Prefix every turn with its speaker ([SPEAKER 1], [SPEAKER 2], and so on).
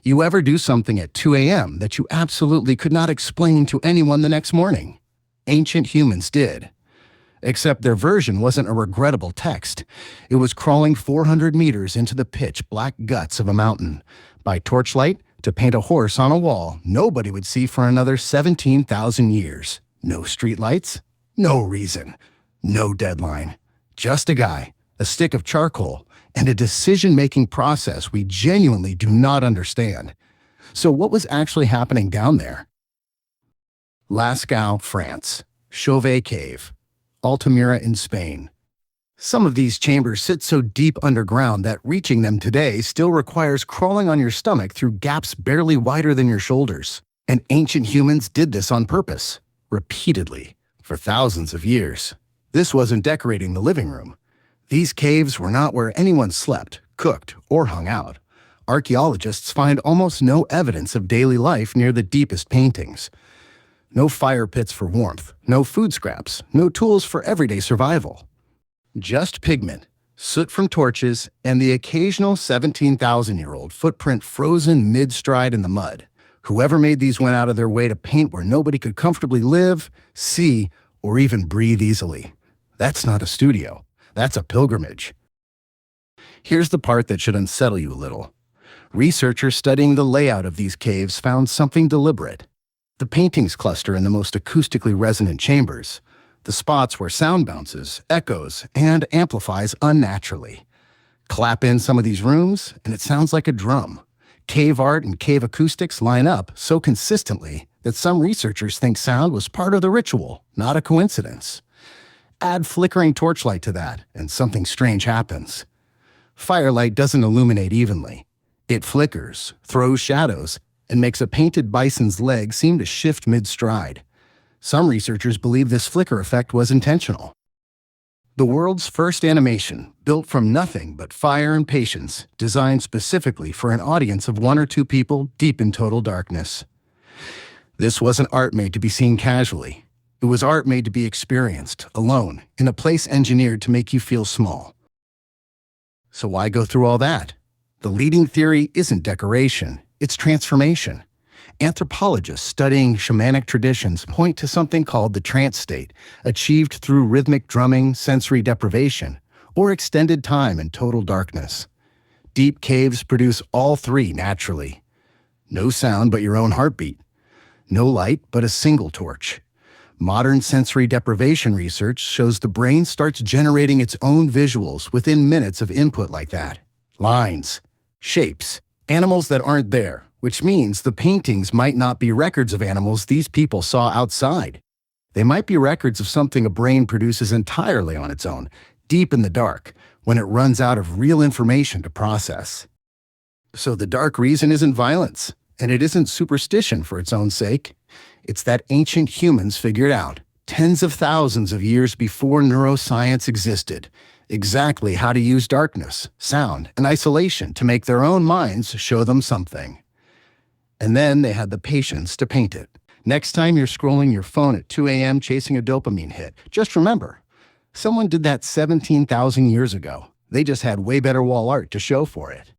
[SPEAKER 1] You ever do something at 2 a.m. that you absolutely could not explain to anyone the next morning? Ancient humans did. Except their version wasn't a regrettable text. It was crawling 400 meters into the pitch-black guts of a mountain by torchlight to paint a horse on a wall nobody would see for another 17,000 years. No streetlights, no reason, no deadline. Just a guy, a stick of charcoal, and a decision-making process we genuinely do not understand. So what was actually happening down there? Lascaux, France. Chauvet Cave. Altamira in Spain. Some of these chambers sit so deep underground that reaching them today still requires crawling on your stomach through gaps barely wider than your shoulders. And ancient humans did this on purpose, repeatedly, for thousands of years. This wasn't decorating the living room. These caves were not where anyone slept, cooked, or hung out. Archaeologists find almost no evidence of daily life near the deepest paintings. No fire pits for warmth, no food scraps, no tools for everyday survival. Just pigment, soot from torches, and the occasional 17,000-year-old footprint frozen mid-stride in the mud. Whoever made these went out of their way to paint where nobody could comfortably live, see, or even breathe easily. That's not a studio. That's a pilgrimage. Here's the part that should unsettle you a little. Researchers studying the layout of these caves found something deliberate. The paintings cluster in the most acoustically resonant chambers, the spots where sound bounces, echoes, and amplifies unnaturally. Clap in some of these rooms, and it sounds like a drum. Cave art and cave acoustics line up so consistently that some researchers think sound was part of the ritual, not a coincidence. Add flickering torchlight to that, and something strange happens. Firelight doesn't illuminate evenly. It flickers, throws shadows, and makes a painted bison's leg seem to shift mid-stride. Some researchers believe this flicker effect was intentional. The world's first animation, built from nothing but fire and patience, designed specifically for an audience of 1 or 2 people deep in total darkness. This wasn't art made to be seen casually. It was art made to be experienced, alone, in a place engineered to make you feel small. So why go through all that? The leading theory isn't decoration, it's transformation. Anthropologists studying shamanic traditions point to something called the trance state, achieved through rhythmic drumming, sensory deprivation, or extended time in total darkness. Deep caves produce all three naturally. No sound but your own heartbeat. No light but a single torch. Modern sensory deprivation research shows the brain starts generating its own visuals within minutes of input like that. Lines, shapes, animals that aren't there, which means the paintings might not be records of animals these people saw outside. They might be records of something a brain produces entirely on its own, deep in the dark, when it runs out of real information to process. So the dark reason isn't violence, and it isn't superstition for its own sake. It's that ancient humans figured out, tens of thousands of years before neuroscience existed, exactly how to use darkness, sound, and isolation to make their own minds show them something. And then they had the patience to paint it. Next time you're scrolling your phone at 2 a.m. chasing a dopamine hit, just remember, someone did that 17,000 years ago. They just had way better wall art to show for it.